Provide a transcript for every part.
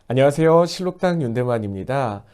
안녕하세요. 실록당 윤대만입니다.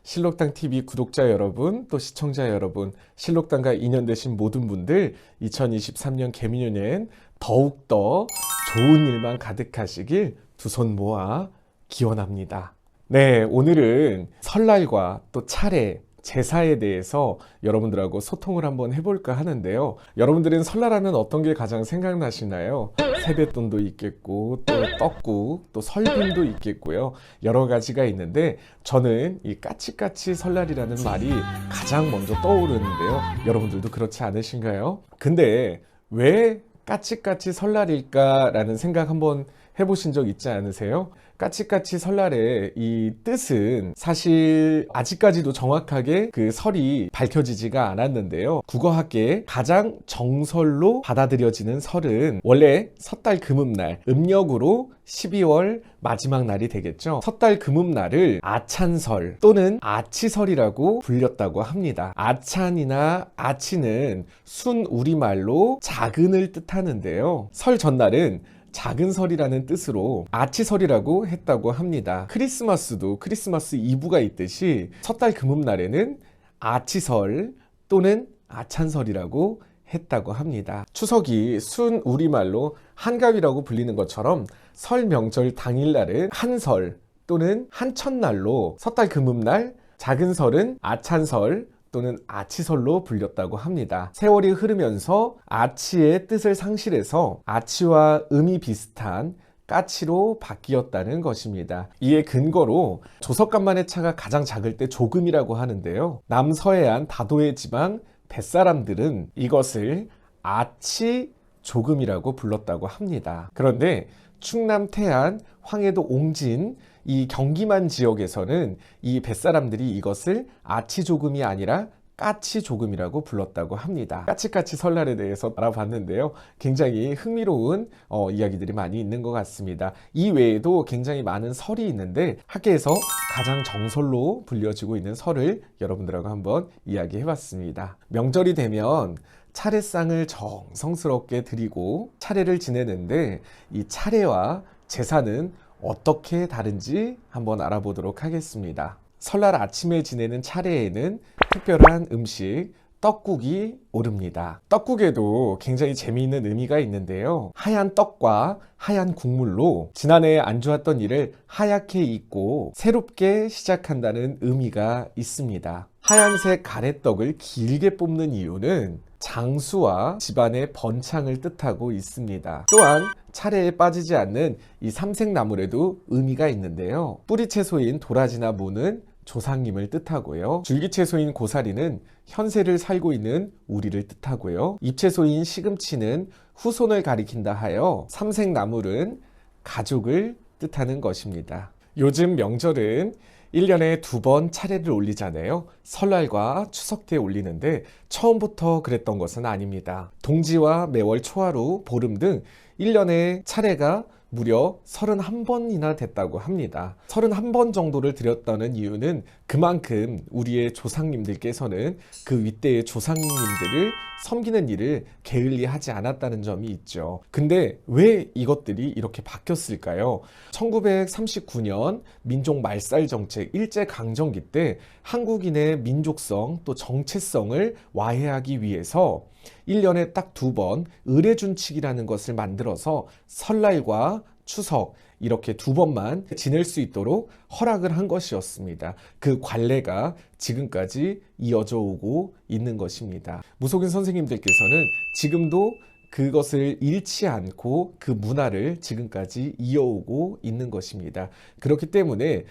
실록당 TV 구독자 여러분, 또 시청자 여러분, 실록당과 인연되신 모든 분들, 2023년 개미년엔 더욱더 좋은 일만 가득하시길 두 손 모아 기원합니다. 네, 오늘은 설날과 또 차례, 제사에 대해서 여러분들하고 소통을 한번 해볼까 하는데요. 여러분들은 설날하면 어떤 게 가장 생각나시나요? 세뱃돈도 있겠고, 또 떡국, 또 설빔도 있겠고요. 여러 가지가 있는데 저는 이 까치까치 설날이라는 말이 가장 먼저 떠오르는데요. 여러분들도 그렇지 않으신가요? 근데 왜 까치까치 설날일까라는 생각 한번 해보신 적 있지 않으세요? 까치까치 설날의 이 뜻은 사실 아직까지도 정확하게 그 설이 밝혀지지가 않았는데요. 국어학계에 가장 정설로 받아들여지는 설은 원래 섣달 금음날, 음력으로 12월 마지막 날이 되겠죠. 섣달 금음날을 아찬설 또는 아치설이라고 불렸다고 합니다. 아찬이나 아치는 순 우리말로 작은을 뜻하는데요. 설 전날은 작은 설이라는 뜻으로 아치설이라고 했다고 합니다. 크리스마스도 크리스마스 이브가 있듯이 섣달 금음날에는 아치설 또는 아찬설이라고 했다고 합니다. 추석이 순 우리말로 한가위라고 불리는 것처럼 설 명절 당일날은 한설 또는 한천날로 섣달 금음날, 작은 설은 아찬설 또는 아치설로 불렸다고 합니다. 세월이 흐르면서 아치의 뜻을 상실해서 아치와 음이 비슷한 까치로 바뀌었다는 것입니다. 이에 근거로 조석간만의 차가 가장 작을 때 조금이라고 하는데요. 남서해안 다도해 지방 뱃사람들은 이것을 아치 조금이라고 불렀다고 합니다. 그런데 충남 태안, 황해도 옹진 이 경기만 지역에서는 이 뱃사람들이 이것을 아치조금이 아니라 까치조금이라고 불렀다고 합니다. 까치까치 설날에 대해서 알아봤는데요. 굉장히 흥미로운 이야기들이 많이 있는 것 같습니다. 이 외에도 굉장히 많은 설이 있는데 학계에서 가장 정설로 불려지고 있는 설을 여러분들하고 한번 이야기해봤습니다. 명절이 되면 차례상을 정성스럽게 드리고 차례를 지내는데 이 차례와 제사는 어떻게 다른지 한번 알아보도록 하겠습니다. 설날 아침에 지내는 차례에는 특별한 음식 떡국이 오릅니다. 떡국에도 굉장히 재미있는 의미가 있는데요. 하얀 떡과 하얀 국물로 지난해에 안 좋았던 일을 하얗게 잊고 새롭게 시작한다는 의미가 있습니다. 하얀색 가래떡을 길게 뽑는 이유는 장수와 집안의 번창을 뜻하고 있습니다. 또한 차례에 빠지지 않는 이 삼색나물에도 의미가 있는데요. 뿌리채소인 도라지나 무는 조상님을 뜻하고요. 줄기채소인 고사리는 현세를 살고 있는 우리를 뜻하고요. 잎채소인 시금치는 후손을 가리킨다 하여 삼색나물은 가족을 뜻하는 것입니다. 요즘 명절은 1년에 2번 차례를 올리잖아요. 설날과 추석 때 올리는데 처음부터 그랬던 것은 아닙니다. 동지와 매월 초하루, 보름 등 1년에 차례가 무려 31번이나 됐다고 합니다. 31번 정도를 드렸다는 이유는 그만큼 우리의 조상님들께서는 그 윗대의 조상님들을 섬기는 일을 게을리 하지 않았다는 점이 있죠. 근데 왜 이것들이 이렇게 바뀌었을까요? 1939년 민족 말살 정책 일제강점기 때 한국인의 민족성 또 정체성을 와해하기 위해서 1년에 딱 2번 의례준칙이라는 것을 만들어서 설날과 추석 이렇게 2번만 지낼 수 있도록 허락을 한 것이었습니다. 그 관례가 지금까지 이어져 오고 있는 것입니다. 무속인 선생님들께서는 지금도 그것을 잃지 않고 그 문화를 지금까지 이어오고 있는 것입니다. 그렇기 때문에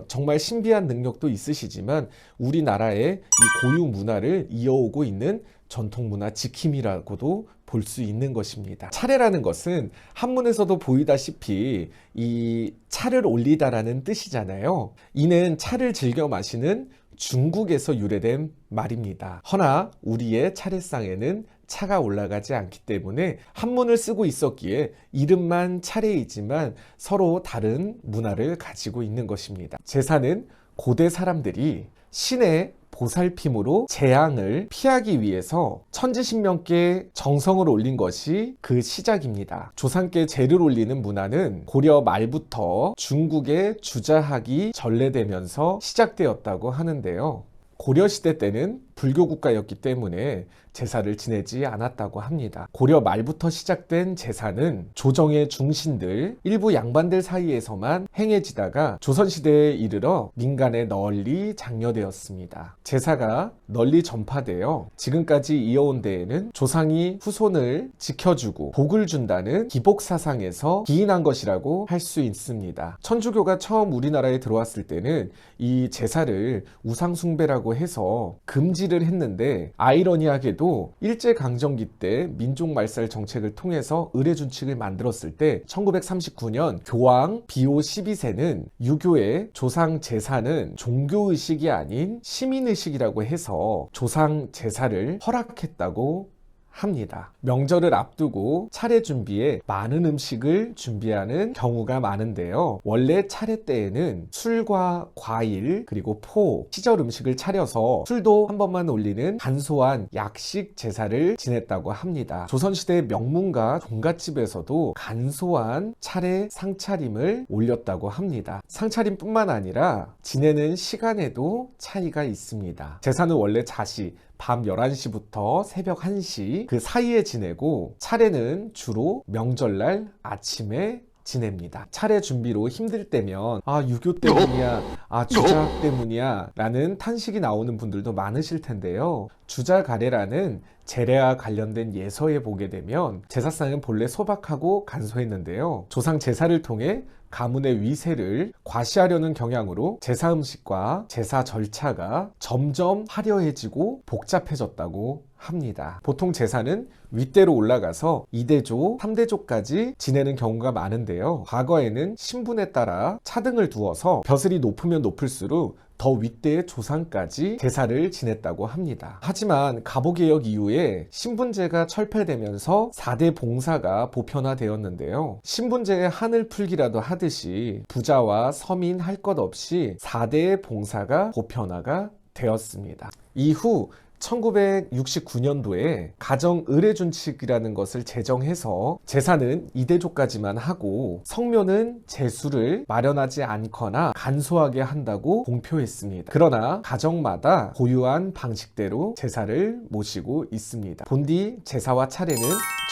정말 신비한 능력도 있으시지만 우리나라의 이 고유 문화를 이어오고 있는 전통문화 지킴이라고도 볼 수 있는 것입니다. 차례라는 것은 한문에서도 보이다시피 이 차를 올리다라는 뜻이잖아요. 이는 차를 즐겨 마시는 중국에서 유래된 말입니다. 허나 우리의 차례상에는 차가 올라가지 않기 때문에 한문을 쓰고 있었기에 이름만 차례이지만 서로 다른 문화를 가지고 있는 것입니다. 제사는 고대 사람들이 신의 보살핌으로 재앙을 피하기 위해서 천지신명께 정성을 올린 것이 그 시작입니다. 조상께 제를 올리는 문화는 고려 말부터 중국에 주자학이 전래되면서 시작되었다고 하는데요. 고려시대 때는 불교 국가였기 때문에 제사를 지내지 않았다고 합니다. 고려 말부터 시작된 제사는 조정의 중신들, 일부 양반들 사이에서만 행해지다가 조선시대에 이르러 민간에 널리 장려되었습니다. 제사가 널리 전파되어 지금까지 이어온 데에는 조상이 후손을 지켜주고 복을 준다는 기복사상에서 기인한 것이라고 할 수 있습니다. 천주교가 처음 우리나라에 들어왔을 때는 이 제사를 우상숭배라고 해서 금지를 했는데, 아이러니하게도 일제강점기 때 민족말살 정책을 통해서 의례준칙을 만들었을 때 1939년 교황 비오 12세는 유교의 조상 제사는 종교의식이 아닌 시민의식이라고 해서 조상 제사를 허락했다고 합니다. 명절을 앞두고 차례 준비에 많은 음식을 준비하는 경우가 많은데요. 원래 차례 때에는 술과 과일 그리고 포, 시절 음식을 차려서 술도 한 번만 올리는 간소한 약식 제사를 지냈다고 합니다. 조선시대 명문가 종갓집에서도 간소한 차례 상차림을 올렸다고 합니다. 상차림뿐만 아니라 지내는 시간에도 차이가 있습니다. 제사는 원래 자시, 밤 11시부터 새벽 1시 그 사이에 지내고, 차례는 주로 명절날 아침에 지냅니다. 차례 준비로 힘들 때면 유교 때문이야, 주작 때문이야 라는 탄식이 나오는 분들도 많으실 텐데요. 주자가래라는 제례와 관련된 예서에 보게 되면 제사상은 본래 소박하고 간소했는데요. 조상 제사를 통해 가문의 위세를 과시하려는 경향으로 제사 음식과 제사 절차가 점점 화려해지고 복잡해졌다고 합니다. 보통 제사는 윗대로 올라가서 2대조, 3대조까지 지내는 경우가 많은데요. 과거에는 신분에 따라 차등을 두어서 벼슬이 높으면 높을수록 더 윗대의 조상까지 제사를 지냈다고 합니다. 하지만 갑오개혁 이후에 신분제가 철폐되면서 4대 봉사가 보편화되었는데요. 신분제의 한을 풀기라도 하듯이 부자와 서민 할 것 없이 4대의 봉사가 보편화가 되었습니다. 이후 1969년도에 가정의례준칙이라는 것을 제정해서 제사는 2대조까지만 하고 성묘는 제수를 마련하지 않거나 간소하게 한다고 공표했습니다. 그러나 가정마다 고유한 방식대로 제사를 모시고 있습니다. 본디 제사와 차례는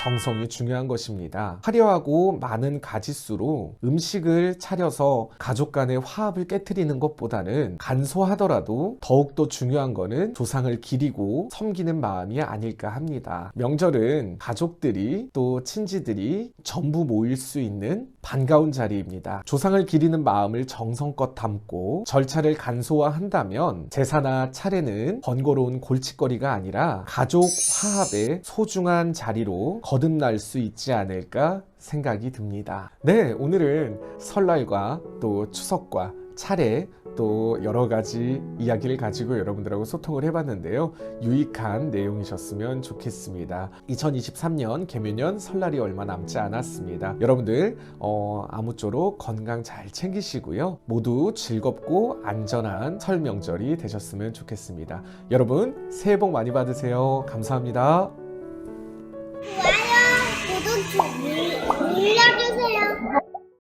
정성이 중요한 것입니다. 화려하고 많은 가짓수로 음식을 차려서 가족 간의 화합을 깨트리는 것보다는 간소하더라도 더욱더 중요한 것은 조상을 기리고 섬기는 마음이 아닐까 합니다. 명절은 가족들이 또 친지들이 전부 모일 수 있는 반가운 자리입니다. 조상을 기리는 마음을 정성껏 담고 절차를 간소화한다면 제사나 차례는 번거로운 골칫거리가 아니라 가족 화합의 소중한 자리로 거듭날 수 있지 않을까 생각이 듭니다. 네, 오늘은 설날과 또 추석과 차례 또 여러 가지 이야기를 가지고 여러분들하고 소통을 해봤는데요. 유익한 내용이셨으면 좋겠습니다. 2023년 개묘년 설날이 얼마 남지 않았습니다. 여러분들 아무쪼록 건강 잘 챙기시고요. 모두 즐겁고 안전한 설 명절이 되셨으면 좋겠습니다. 여러분 새해 복 많이 받으세요. 감사합니다.